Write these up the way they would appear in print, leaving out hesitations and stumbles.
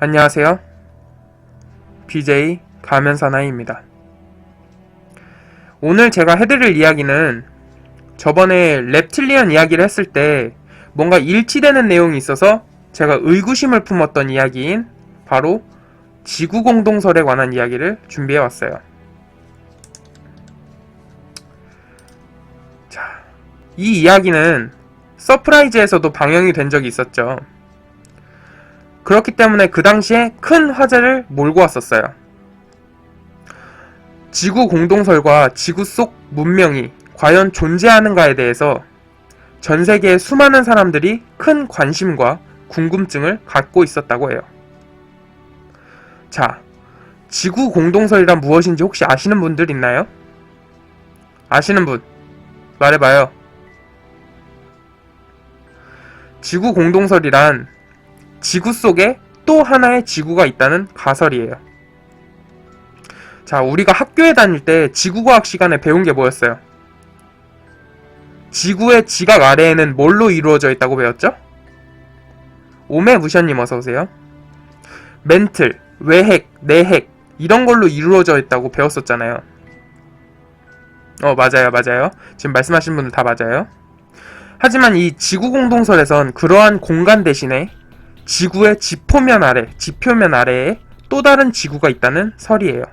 안녕하세요. BJ 가면사나이입니다. 오늘 제가 해드릴 이야기는 저번에 reptilian 이야기를 했을 때 뭔가 일치되는 내용이 있어서 제가 의구심을 품었던 이야기인 바로 지구공동설에 관한 이야기를 준비해왔어요. 자, 이 이야기는 서프라이즈에서도 방영이 된 적이 있었죠. 그렇기 때문에 그 당시에 큰 화제를 몰고 왔었어요. 지구 공동설과 지구 속 문명이 과연 존재하는가에 대해서 전 세계의 수많은 사람들이 큰 관심과 궁금증을 갖고 있었다고 해요. 자, 지구 공동설이란 무엇인지 혹시 아시는 분들 있나요? 아시는 분 말해봐요. 지구 공동설이란 지구 속에 또 하나의 지구가 있다는 가설이에요. 자, 우리가 학교에 다닐 때 지구과학 시간에 배운 게 뭐였어요? 지구의 지각 아래에는 뭘로 이루어져 있다고 배웠죠? 오매무셔님 어서오세요. 멘틀, 외핵, 내핵 이런 걸로 이루어져 있다고 배웠었잖아요. 맞아요. 지금 말씀하신 분들 다 맞아요. 하지만 이 지구 공동설에선 그러한 공간 대신에 지구의 지표면 아래에 또 다른 지구가 있다는 설이에요.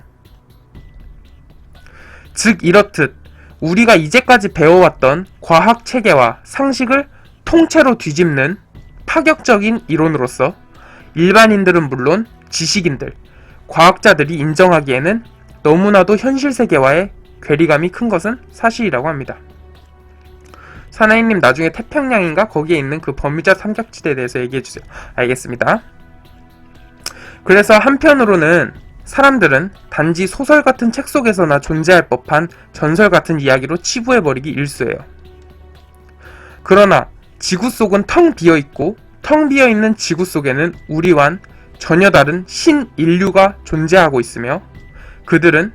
즉 이렇듯 우리가 이제까지 배워왔던 과학 체계와 상식을 통째로 뒤집는 파격적인 이론으로서 일반인들은 물론 지식인들, 과학자들이 인정하기에는 너무나도 현실 세계와의 괴리감이 큰 것은 사실이라고 합니다. 사나이님 나중에 태평양인가? 거기에 있는 그 버뮤다 삼각지대에 대해서 얘기해주세요. 알겠습니다. 그래서 한편으로는 사람들은 단지 소설 같은 책 속에서나 존재할 법한 전설 같은 이야기로 치부해버리기 일쑤예요. 그러나 지구 속은 텅 비어있고 텅 비어있는 지구 속에는 우리와는 전혀 다른 신인류가 존재하고 있으며 그들은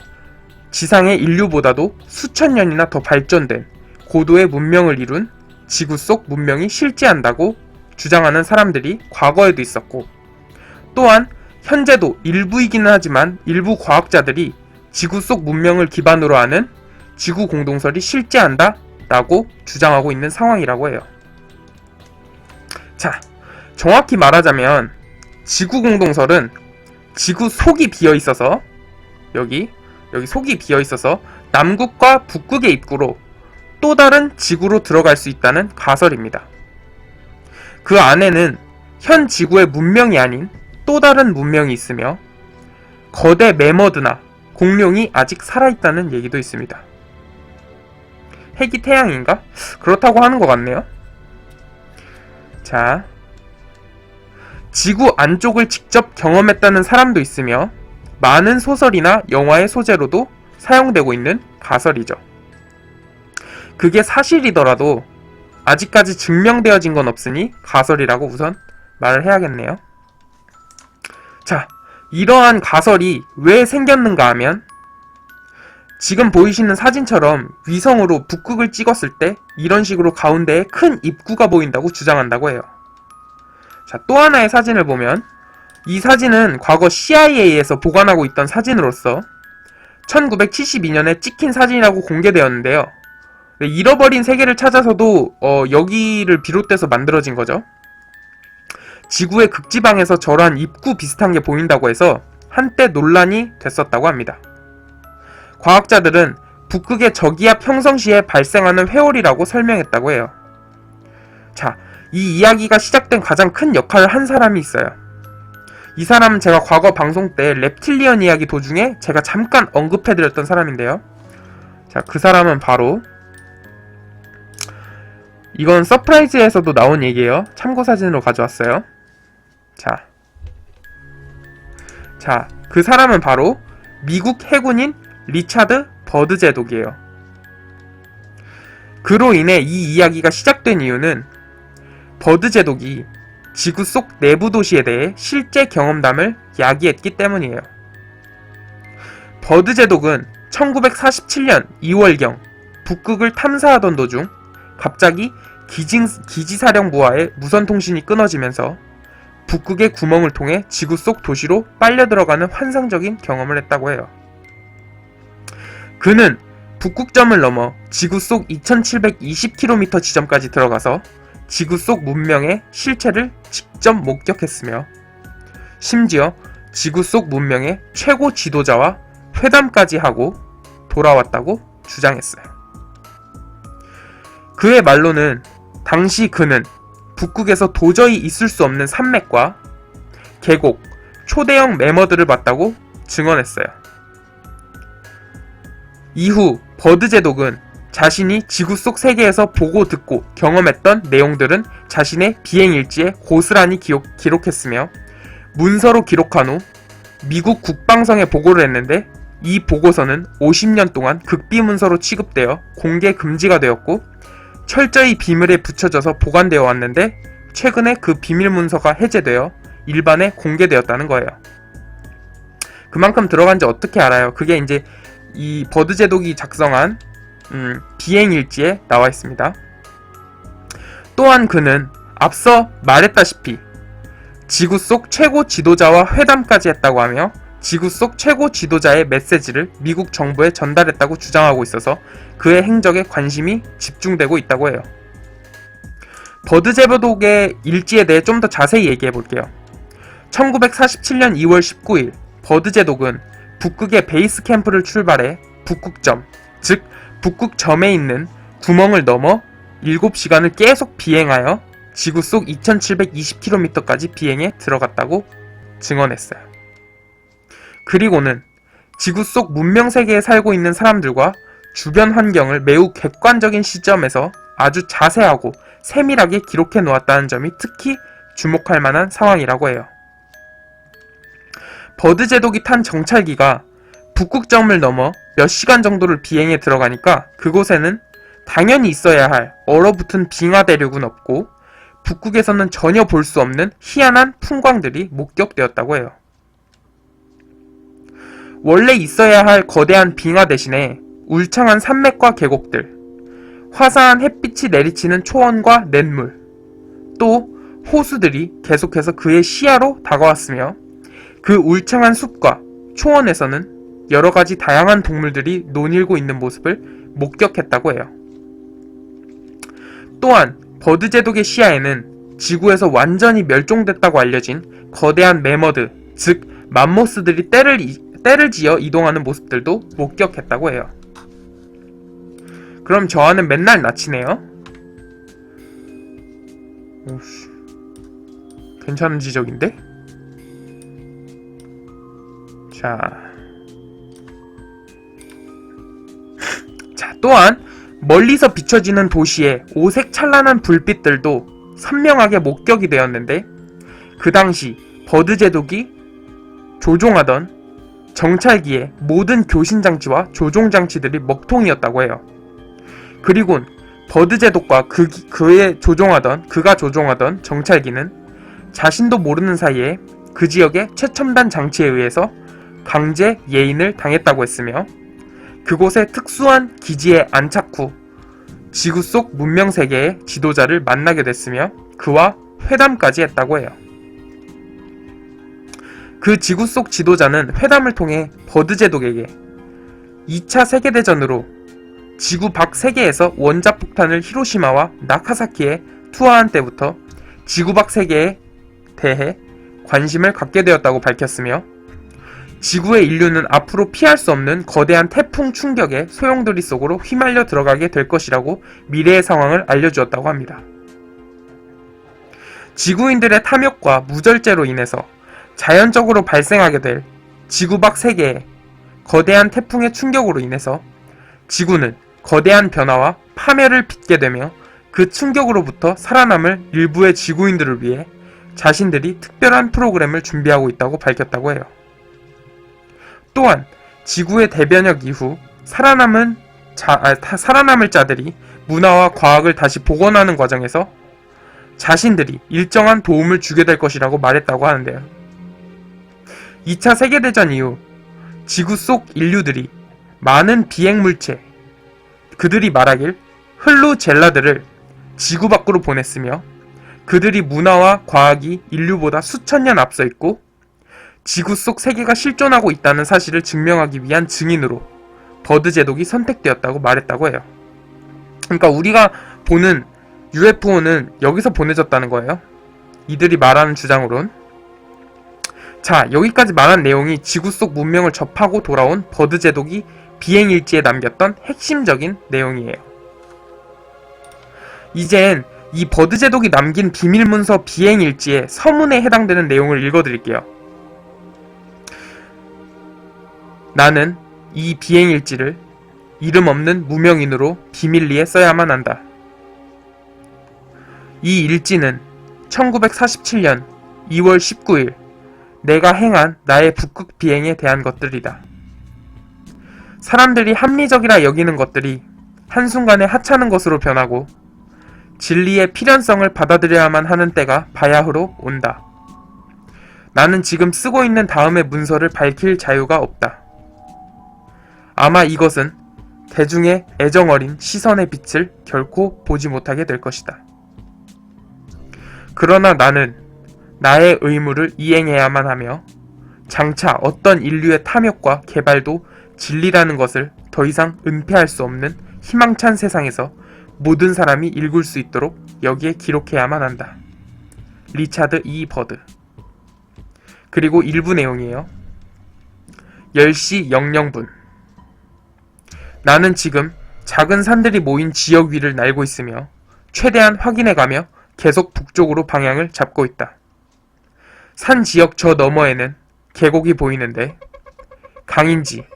지상의 인류보다도 수천 년이나 더 발전된 고도의 문명을 이룬 지구 속 문명이 실재한다고 주장하는 사람들이 과거에도 있었고 또한 현재도 일부이기는 하지만 일부 과학자들이 지구 속 문명을 기반으로 하는 지구 공동설이 실재한다 라고 주장하고 있는 상황이라고 해요. 자, 정확히 말하자면 지구 공동설은 지구 속이 비어있어서 여기 속이 비어있어서 남극과 북극의 입구로 또 다른 지구로 들어갈 수 있다는 가설입니다. 그 안에는 현 지구의 문명이 아닌 또 다른 문명이 있으며 거대 매머드나 공룡이 아직 살아있다는 얘기도 있습니다. 핵이 태양인가? 그렇다고 하는 것 같네요. 자, 지구 안쪽을 직접 경험했다는 사람도 있으며 많은 소설이나 영화의 소재로도 사용되고 있는 가설이죠. 그게 사실이더라도 아직까지 증명되어진 건 없으니 가설이라고 우선 말을 해야겠네요. 자, 이러한 가설이 왜 생겼는가 하면 지금 보이시는 사진처럼 위성으로 북극을 찍었을 때 이런 식으로 가운데에 큰 입구가 보인다고 주장한다고 해요. 자, 또 하나의 사진을 보면 이 사진은 과거 CIA에서 보관하고 있던 사진으로서 1972년에 찍힌 사진이라고 공개되었는데요. 잃어버린 세계를 찾아서도 여기를 비롯해서 만들어진 거죠. 지구의 극지방에서 저러한 입구 비슷한 게 보인다고 해서 한때 논란이 됐었다고 합니다. 과학자들은 북극의 저기압 형성 시에 발생하는 회오리라고 설명했다고 해요. 자, 이 이야기가 시작된 가장 큰 역할을 한 사람이 있어요. 이 사람은 제가 과거 방송 때 reptilian 이야기 도중에 제가 잠깐 언급해드렸던 사람인데요. 자, 그 사람은 바로 이건 서프라이즈에서도 나온 얘기예요. 참고 사진으로 가져왔어요. 자, 그 사람은 바로 미국 해군인 리차드 버드 제독이에요. 그로 인해 이 이야기가 시작된 이유는 버드 제독이 지구 속 내부 도시에 대해 실제 경험담을 야기했기 때문이에요. 버드 제독은 1947년 2월경 북극을 탐사하던 도중 갑자기 기지사령부와의 무선통신이 끊어지면서 북극의 구멍을 통해 지구 속 도시로 빨려 들어가는 환상적인 경험을 했다고 해요. 그는 북극점을 넘어 지구 속 2720km 지점까지 들어가서 지구 속 문명의 실체를 직접 목격했으며 심지어 지구 속 문명의 최고 지도자와 회담까지 하고 돌아왔다고 주장했어요. 그의 말로는 당시 그는 북극에서 도저히 있을 수 없는 산맥과 계곡, 초대형 매머드를 봤다고 증언했어요. 이후 버드 제독은 자신이 지구 속 세계에서 보고 듣고 경험했던 내용들은 자신의 비행일지에 고스란히 기록했으며 문서로 기록한 후 미국 국방성에 보고를 했는데 이 보고서는 50년 동안 극비문서로 취급되어 공개 금지가 되었고 철저히 비밀에 붙여져서 보관되어 왔는데 최근에 그 비밀문서가 해제되어 일반에 공개되었다는 거예요. 그만큼 들어간지 어떻게 알아요? 그게 이제 이 버드 제독이 작성한 비행일지에 나와 있습니다. 또한 그는 앞서 말했다시피 지구 속 최고 지도자와 회담까지 했다고 하며 지구 속 최고 지도자의 메시지를 미국 정부에 전달했다고 주장하고 있어서 그의 행적에 관심이 집중되고 있다고 해요. 버드 제독의 일지에 대해 좀 더 자세히 얘기해 볼게요. 1947년 2월 19일 버드 제독은 북극의 베이스 캠프를 출발해 북극점, 즉 북극점에 있는 구멍을 넘어 7시간을 계속 비행하여 지구 속 2720km까지 비행에 들어갔다고 증언했어요. 그리고는 지구 속 문명세계에 살고 있는 사람들과 주변 환경을 매우 객관적인 시점에서 아주 자세하고 세밀하게 기록해 놓았다는 점이 특히 주목할 만한 상황이라고 해요. 버드 제독이 탄 정찰기가 북극점을 넘어 몇 시간 정도를 비행에 들어가니까 그곳에는 당연히 있어야 할 얼어붙은 빙하 대륙은 없고 북극에서는 전혀 볼 수 없는 희한한 풍광들이 목격되었다고 해요. 원래 있어야 할 거대한 빙하 대신에 울창한 산맥과 계곡들, 화사한 햇빛이 내리치는 초원과 냇물, 또 호수들이 계속해서 그의 시야로 다가왔으며 그 울창한 숲과 초원에서는 여러가지 다양한 동물들이 논일고 있는 모습을 목격했다고 해요. 또한 버드 제독의 시야에는 지구에서 완전히 멸종됐다고 알려진 거대한 매머드, 즉 맘모스들이 떼를 지어 이동하는 모습들도 목격했다고 해요. 그럼 저와는 맨날 낯이네요. 오씨, 괜찮은 지적인데? 자, 또한 멀리서 비춰지는 도시의 오색 찬란한 불빛들도 선명하게 목격이 되었는데 그 당시 버드 제독이 조종하던 정찰기의 모든 교신장치와 조종장치들이 먹통이었다고 해요. 그리곤 버드 제독과 그가 조종하던 정찰기는 자신도 모르는 사이에 그 지역의 최첨단 장치에 의해서 강제 예인을 당했다고 했으며 그곳의 특수한 기지에 안착 후 지구 속 문명세계의 지도자를 만나게 됐으며 그와 회담까지 했다고 해요. 그 지구 속 지도자는 회담을 통해 버드 제독에게 2차 세계대전으로 지구 밖 세계에서 원자폭탄을 히로시마와 나카사키에 투하한 때부터 지구 밖 세계에 대해 관심을 갖게 되었다고 밝혔으며 지구의 인류는 앞으로 피할 수 없는 거대한 태풍 충격의 소용돌이 속으로 휘말려 들어가게 될 것이라고 미래의 상황을 알려주었다고 합니다. 지구인들의 탐욕과 무절제로 인해서 자연적으로 발생하게 될 지구 밖 세계의 거대한 태풍의 충격으로 인해서 지구는 거대한 변화와 파멸을 빚게 되며 그 충격으로부터 살아남을 일부의 지구인들을 위해 자신들이 특별한 프로그램을 준비하고 있다고 밝혔다고 해요. 또한 지구의 대변역 이후 살아남을 자들이 문화와 과학을 다시 복원하는 과정에서 자신들이 일정한 도움을 주게 될 것이라고 말했다고 하는데요. 2차 세계대전 이후 지구 속 인류들이 많은 비행물체, 그들이 말하길 흘루젤라들을 지구 밖으로 보냈으며 그들이 문화와 과학이 인류보다 수천 년 앞서 있고 지구 속 세계가 실존하고 있다는 사실을 증명하기 위한 증인으로 버드 제독이 선택되었다고 말했다고 해요. 그러니까 우리가 보는 UFO는 여기서 보내졌다는 거예요. 이들이 말하는 주장으론. 자, 여기까지 말한 내용이 지구 속 문명을 접하고 돌아온 버드 제독이 비행일지에 남겼던 핵심적인 내용이에요. 이젠 이 버드 제독이 남긴 비밀문서 비행일지의 서문에 해당되는 내용을 읽어드릴게요. 나는 이 비행일지를 이름 없는 무명인으로 비밀리에 써야만 한다. 이 일지는 1947년 2월 19일 내가 행한 나의 북극 비행에 대한 것들이다. 사람들이 합리적이라 여기는 것들이 한순간에 하찮은 것으로 변하고 진리의 필연성을 받아들여야만 하는 때가 바야흐로 온다. 나는 지금 쓰고 있는 다음의 문서를 밝힐 자유가 없다. 아마 이것은 대중의 애정어린 시선의 빛을 결코 보지 못하게 될 것이다. 그러나 나는 나의 의무를 이행해야만 하며 장차 어떤 인류의 탐욕과 개발도 진리라는 것을 더 이상 은폐할 수 없는 희망찬 세상에서 모든 사람이 읽을 수 있도록 여기에 기록해야만 한다. 리차드 E. 버드. 그리고 일부 내용이에요. 10시 00분. 나는 지금 작은 산들이 모인 지역 위를 날고 있으며 최대한 확인해가며 계속 북쪽으로 방향을 잡고 있다. 산 지역 저 너머에는 계곡이 보이는데 강인지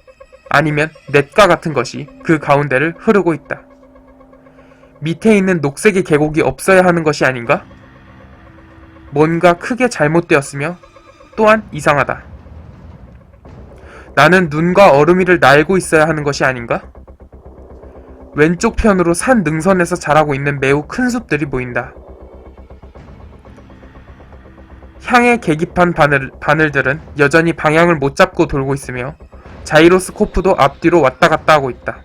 아니면 냇가 같은 것이 그 가운데를 흐르고 있다. 밑에 있는 녹색의 계곡이 없어야 하는 것이 아닌가? 뭔가 크게 잘못되었으며 또한 이상하다. 나는 눈과 얼음 위를 날고 있어야 하는 것이 아닌가? 왼쪽 편으로 산 능선에서 자라고 있는 매우 큰 숲들이 보인다. 향의 계기판 바늘들은 여전히 방향을 못 잡고 돌고 있으며 자이로스코프도 앞뒤로 왔다 갔다 하고 있다.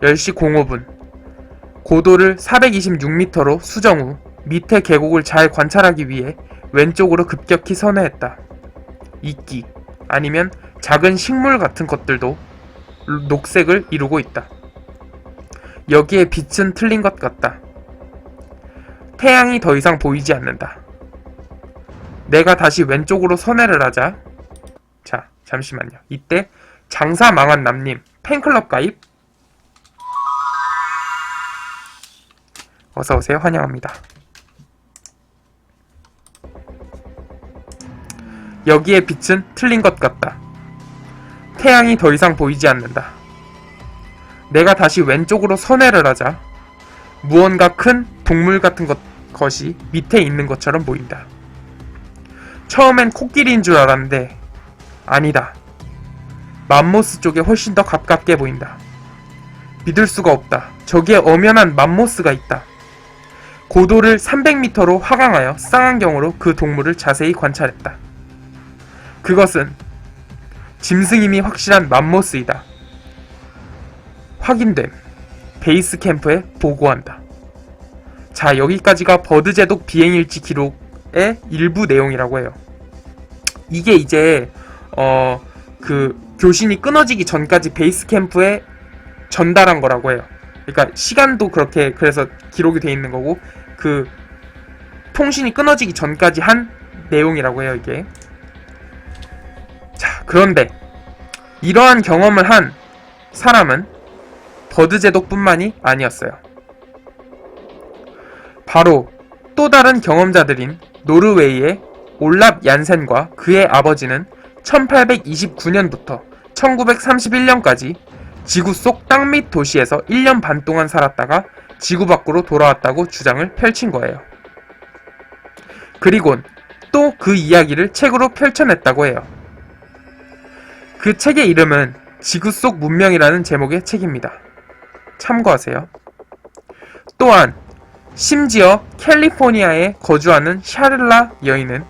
10시 05분. 고도를 426m로 수정 후 밑에 계곡을 잘 관찰하기 위해 왼쪽으로 급격히 선회했다. 이끼 아니면 작은 식물 같은 것들도 녹색을 이루고 있다. 여기에 빛은 틀린 것 같다. 태양이 더 이상 보이지 않는다. 내가 다시 왼쪽으로 선회를 하자. 자, 잠시만요. 이때 장사 망한 남님 팬클럽 가입 어서오세요. 환영합니다. 여기에 빛은 틀린 것 같다. 태양이 더 이상 보이지 않는다. 내가 다시 왼쪽으로 선회를 하자 무언가 큰 동물 같은 것이 밑에 있는 것처럼 보인다. 처음엔 코끼리인 줄 알았는데 아니다. 맘모스 쪽에 훨씬 더 가깝게 보인다. 믿을 수가 없다. 저기에 엄연한 맘모스가 있다. 고도를 300m로 하강하여 쌍안경으로 그 동물을 자세히 관찰했다. 그것은 짐승임이 확실한 맘모스이다. 확인됨. 베이스 캠프에 보고한다. 자, 여기까지가 버드 제독 비행일지 기록의 일부 내용이라고 해요. 이게 이제 그 교신이 끊어지기 전까지 베이스 캠프에 전달한 거라고 해요. 그러니까 시간도 그렇게 그래서 기록이 돼 있는 거고 그 통신이 끊어지기 전까지 한 내용이라고 해요, 이게. 자, 그런데 이러한 경험을 한 사람은 버드 제독뿐만이 아니었어요. 바로 또 다른 경험자들인 노르웨이의 올랍 얀센과 그의 아버지는 1829년부터 1931년까지 지구 속 땅 및 도시에서 1년 반 동안 살았다가 지구 밖으로 돌아왔다고 주장을 펼친 거예요. 그리곤 또 그 이야기를 책으로 펼쳐냈다고 해요. 그 책의 이름은 지구 속 문명이라는 제목의 책입니다. 참고하세요. 또한 심지어 캘리포니아에 거주하는 샤를라 여인은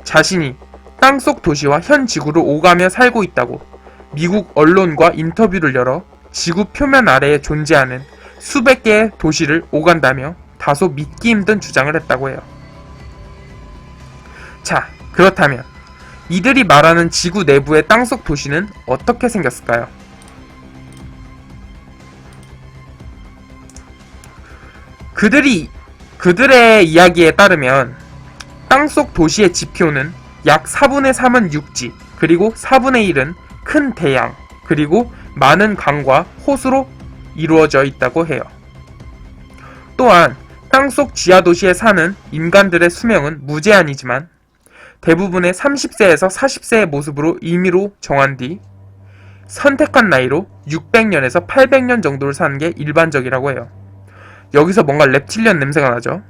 자신이 땅속 도시와 현 지구를 오가며 살고 있다고 미국 언론과 인터뷰를 열어 지구 표면 아래에 존재하는 수백 개의 도시를 오간다며 다소 믿기 힘든 주장을 했다고 해요. 자, 그렇다면 이들이 말하는 지구 내부의 땅속 도시는 어떻게 생겼을까요? 그들의 이야기에 따르면 땅속 도시의 지표는 약 4분의 3은 육지, 그리고 4분의 1은 큰 대양, 그리고 많은 강과 호수로 이루어져 있다고 해요. 또한 땅속 지하도시에 사는 인간들의 수명은 무제한이지만 대부분의 30세에서 40세의 모습으로 임의로 정한 뒤 선택한 나이로 600년에서 800년 정도를 사는 게 일반적이라고 해요. 여기서 뭔가 reptilian 냄새가 나죠.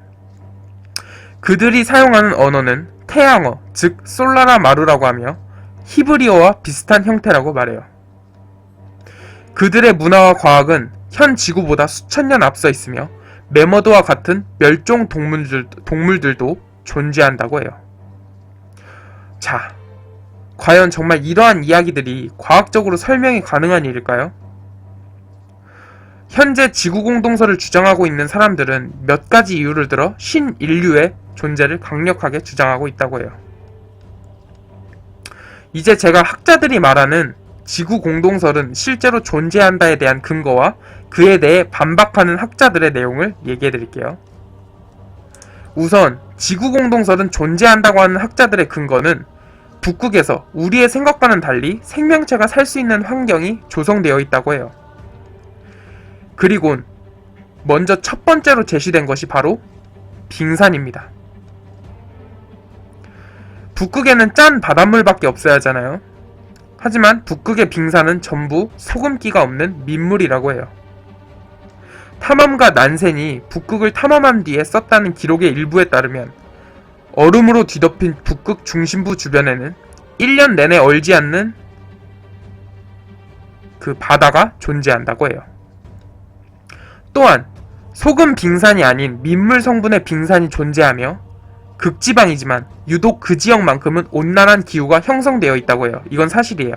그들이 사용하는 언어는 태양어, 즉 솔라라 마루라고 하며 히브리어와 비슷한 형태라고 말해요. 그들의 문화와 과학은 현 지구보다 수천 년 앞서 있으며 매머드와 같은 멸종 동물들도 존재한다고 해요. 자, 과연 정말 이러한 이야기들이 과학적으로 설명이 가능한 일일까요? 현재 지구공동설을 주장하고 있는 사람들은 몇 가지 이유를 들어 신인류의 존재를 강력하게 주장하고 있다고 해요. 이제 제가 학자들이 말하는 지구공동설은 실제로 존재한다에 대한 근거와 그에 대해 반박하는 학자들의 내용을 얘기해 드릴게요. 우선 지구공동설은 존재한다고 하는 학자들의 근거는 북극에서 우리의 생각과는 달리 생명체가 살 수 있는 환경이 조성되어 있다고 해요. 그리곤 먼저 첫 번째로 제시된 것이 바로 빙산입니다. 북극에는 짠 바닷물밖에 없어야 하잖아요. 하지만 북극의 빙산은 전부 소금기가 없는 민물이라고 해요. 탐험가 난센이 북극을 탐험한 뒤에 썼다는 기록의 일부에 따르면 얼음으로 뒤덮인 북극 중심부 주변에는 1년 내내 얼지 않는 그 바다가 존재한다고 해요. 또한 소금 빙산이 아닌 민물 성분의 빙산이 존재하며 극지방이지만 유독 그 지역만큼은 온난한 기후가 형성되어 있다고 해요. 이건 사실이에요.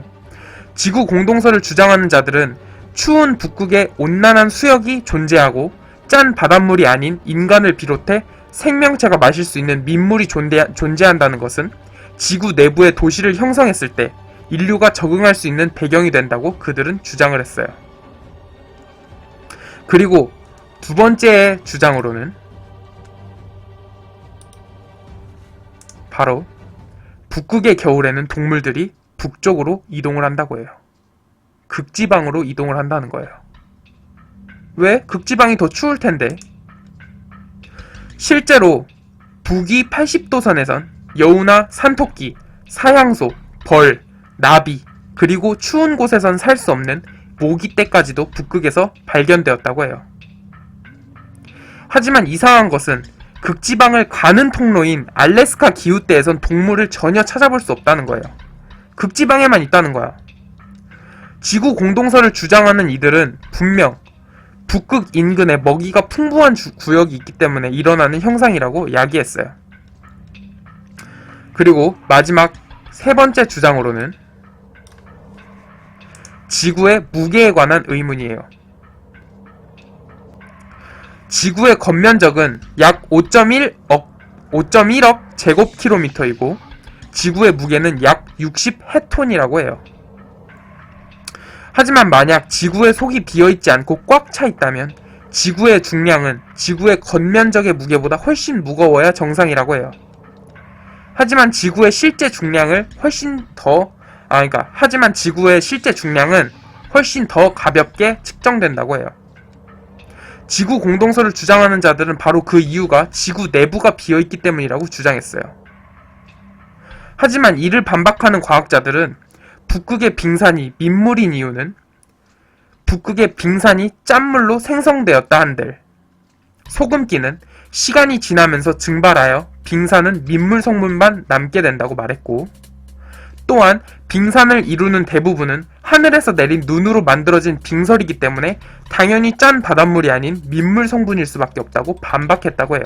지구 공동설을 주장하는 자들은 추운 북극에 온난한 수역이 존재하고 짠 바닷물이 아닌 인간을 비롯해 생명체가 마실 수 있는 민물이 존재한다는 것은 지구 내부의 도시를 형성했을 때 인류가 적응할 수 있는 배경이 된다고 그들은 주장을 했어요. 그리고 두 번째 주장으로는 바로 북극의 겨울에는 동물들이 북쪽으로 이동을 한다고 해요. 극지방으로 이동을 한다는 거예요. 왜? 극지방이 더 추울 텐데. 실제로 북위 80도선에선 여우나 산토끼, 사향소, 벌, 나비, 그리고 추운 곳에선 살 수 없는 모기떼까지도 북극에서 발견되었다고 해요. 하지만 이상한 것은 극지방을 가는 통로인 알래스카 기후대에선 동물을 전혀 찾아볼 수 없다는 거예요. 극지방에만 있다는 거야. 지구 공동설을 주장하는 이들은 분명 북극 인근에 먹이가 풍부한 구역이 있기 때문에 일어나는 현상이라고 야기했어요. 그리고 마지막 세 번째 주장으로는 지구의 무게에 관한 의문이에요. 지구의 겉면적은 약 5.1억 제곱킬로미터이고 지구의 무게는 약 60헤톤이라고 해요. 하지만 만약 지구의 속이 비어있지 않고 꽉 차 있다면 지구의 중량은 지구의 겉면적의 무게보다 훨씬 무거워야 정상이라고 해요. 하지만 지구의 실제 중량은 훨씬 더 가볍게 측정된다고 해요. 지구 공동설을 주장하는 자들은 바로 그 이유가 지구 내부가 비어있기 때문이라고 주장했어요. 하지만 이를 반박하는 과학자들은 북극의 빙산이 민물인 이유는 북극의 빙산이 짠물로 생성되었다 한들 소금기는 시간이 지나면서 증발하여 빙산은 민물 성분만 남게 된다고 말했고, 또한 빙산을 이루는 대부분은 하늘에서 내린 눈으로 만들어진 빙설이기 때문에 당연히 짠 바닷물이 아닌 민물 성분일 수밖에 없다고 반박했다고 해요.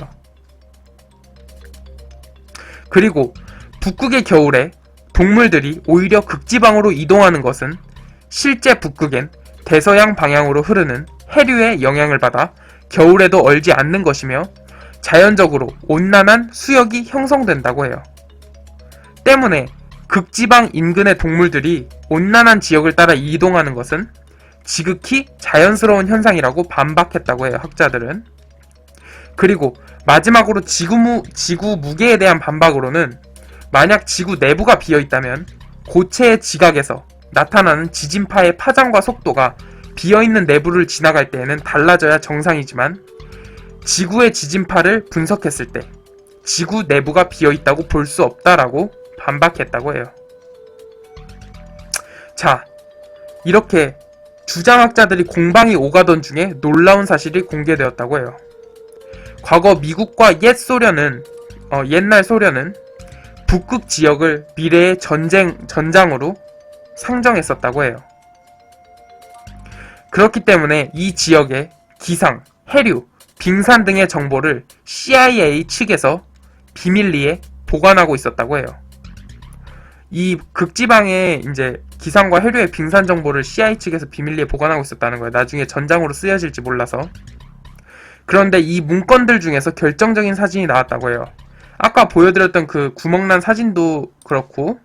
그리고 북극의 겨울에 동물들이 오히려 극지방으로 이동하는 것은 실제 북극엔 대서양 방향으로 흐르는 해류의 영향을 받아 겨울에도 얼지 않는 것이며 자연적으로 온난한 수역이 형성된다고 해요. 때문에 극지방 인근의 동물들이 온난한 지역을 따라 이동하는 것은 지극히 자연스러운 현상이라고 반박했다고 해요, 학자들은. 그리고 마지막으로 지구 무게에 대한 반박으로는 만약 지구 내부가 비어있다면 고체의 지각에서 나타나는 지진파의 파장과 속도가 비어있는 내부를 지나갈 때에는 달라져야 정상이지만 지구의 지진파를 분석했을 때 지구 내부가 비어있다고 볼 수 없다라고 반박했다고 해요. 자, 이렇게 주장학자들이 공방이 오가던 중에 놀라운 사실이 공개되었다고 해요. 과거 미국과 옛날 소련은 북극 지역을 미래의 전장으로 상정했었다고 해요. 그렇기 때문에 이 지역의 기상, 해류, 빙산 등의 정보를 CIA 측에서 비밀리에 보관하고 있었다고 해요. 이 극지방의 이제 기상과 해류의 빙산 정보를 CIA 측에서 비밀리에 보관하고 있었다는 거예요. 나중에 전장으로 쓰여질지 몰라서. 그런데 이 문건들 중에서 결정적인 사진이 나왔다고 해요. 아까 보여드렸던 그 구멍난 사진도 그렇고,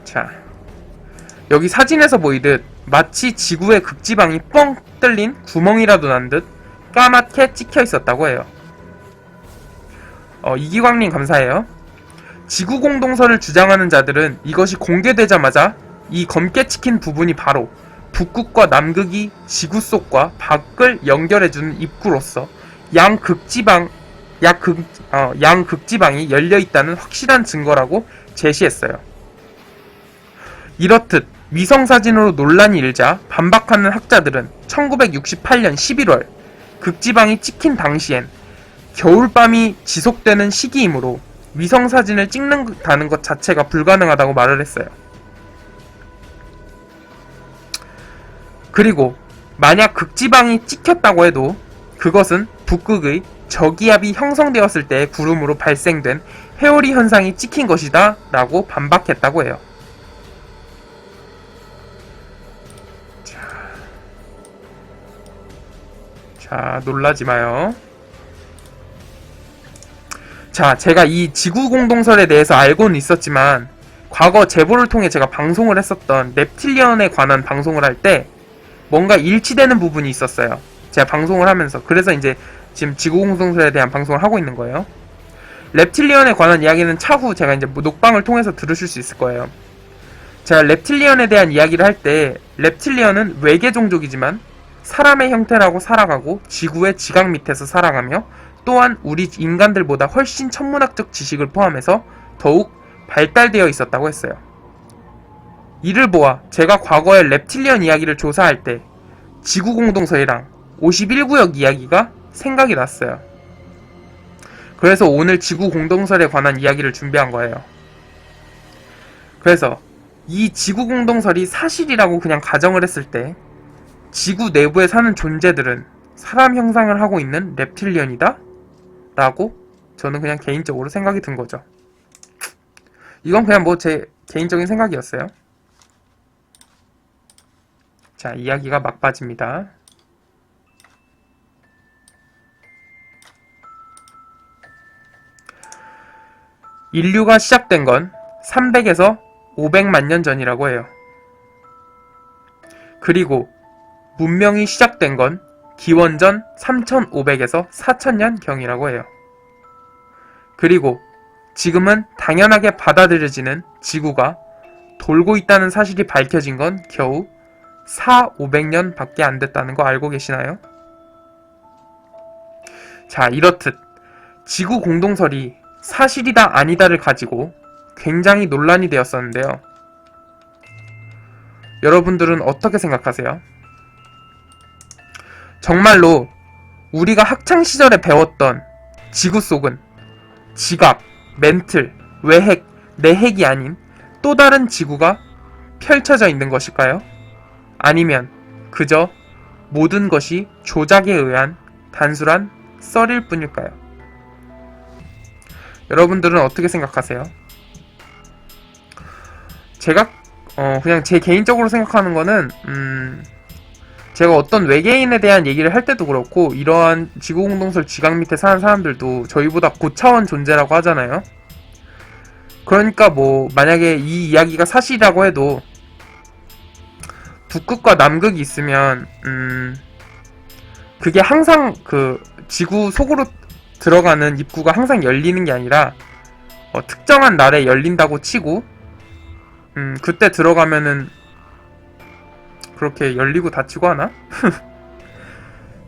자, 여기 사진에서 보이듯 마치 지구의 극지방이 뻥 뚫린 구멍이라도 난 듯 까맣게 찍혀 있었다고 해요. 이기광님 감사해요. 지구 공동설을 주장하는 자들은 이것이 공개되자마자 이 검게 찍힌 부분이 바로 북극과 남극이 지구 속과 밖을 연결해주는 입구로서 양극지방이 열려있다는 확실한 증거라고 제시했어요. 이렇듯 위성사진으로 논란이 일자 반박하는 학자들은 1968년 11월 극지방이 찍힌 당시엔 겨울밤이 지속되는 시기이므로 위성사진을 찍는다는 것 자체가 불가능하다고 말을 했어요. 그리고 만약 극지방이 찍혔다고 해도 그것은 북극의 저기압이 형성되었을 때의 구름으로 발생된 회오리 현상이 찍힌 것이다 라고 반박했다고 해요. 자, 놀라지 마요. 자, 제가 이 지구 공동설에 대해서 알고는 있었지만 과거 제보를 통해 제가 방송을 했었던 reptilian에 관한 방송을 할 때 뭔가 일치되는 부분이 있었어요. 제가 방송을 하면서. 그래서 이제 지금 지구 공동설에 대한 방송을 하고 있는 거예요. reptilian에 관한 이야기는 차후 제가 이제 녹방을 통해서 들으실 수 있을 거예요. 제가 reptilian에 대한 이야기를 할 때 reptilian은 외계 종족이지만 사람의 형태라고 살아가고 지구의 지각 밑에서 살아가며 또한 우리 인간들보다 훨씬 천문학적 지식을 포함해서 더욱 발달되어 있었다고 했어요. 이를 보아 제가 과거에 reptilian 이야기를 조사할 때 지구 공동설이랑 51구역 이야기가 생각이 났어요. 그래서 오늘 지구 공동설에 관한 이야기를 준비한 거예요. 그래서 이 지구 공동설이 사실이라고 그냥 가정을 했을 때 지구 내부에 사는 존재들은 사람 형상을 하고 있는 reptilian이다? 라고 저는 그냥 개인적으로 생각이 든 거죠. 이건 그냥 뭐 제 개인적인 생각이었어요. 자, 이야기가 막바지입니다. 인류가 시작된 건 300에서 500만 년 전이라고 해요. 그리고 문명이 시작된 건 기원전 3500에서 4000년 경이라고 해요. 그리고 지금은 당연하게 받아들여지는 지구가 돌고 있다는 사실이 밝혀진 건 겨우 4,500년 밖에 안 됐다는 거 알고 계시나요? 자, 이렇듯 지구 공동설이 사실이다 아니다를 가지고 굉장히 논란이 되었었는데요. 여러분들은 어떻게 생각하세요? 정말로 우리가 학창시절에 배웠던 지구 속은 지각, 멘틀, 외핵, 내핵이 아닌 또 다른 지구가 펼쳐져 있는 것일까요? 아니면 그저 모든 것이 조작에 의한 단순한 썰일 뿐일까요? 여러분들은 어떻게 생각하세요? 제가 그냥 제 개인적으로 생각하는 거는, 제가 어떤 외계인에 대한 얘기를 할 때도 그렇고, 이러한 지구공동설 지각 밑에 사는 사람들도 저희보다 고차원 존재라고 하잖아요. 그러니까 뭐, 만약에 이 이야기가 사실이라고 해도, 북극과 남극이 있으면, 그게 항상 그, 지구 속으로 들어가는 입구가 항상 열리는 게 아니라, 특정한 날에 열린다고 치고, 그때 들어가면은, 그렇게 열리고 닫히고 하나?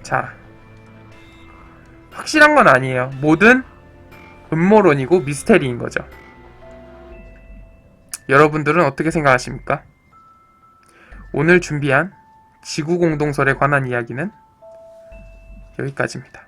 자, 확실한 건 아니에요. 뭐든 음모론이고 미스테리인 거죠. 여러분들은 어떻게 생각하십니까? 오늘 준비한 지구 공동설에 관한 이야기는 여기까지입니다.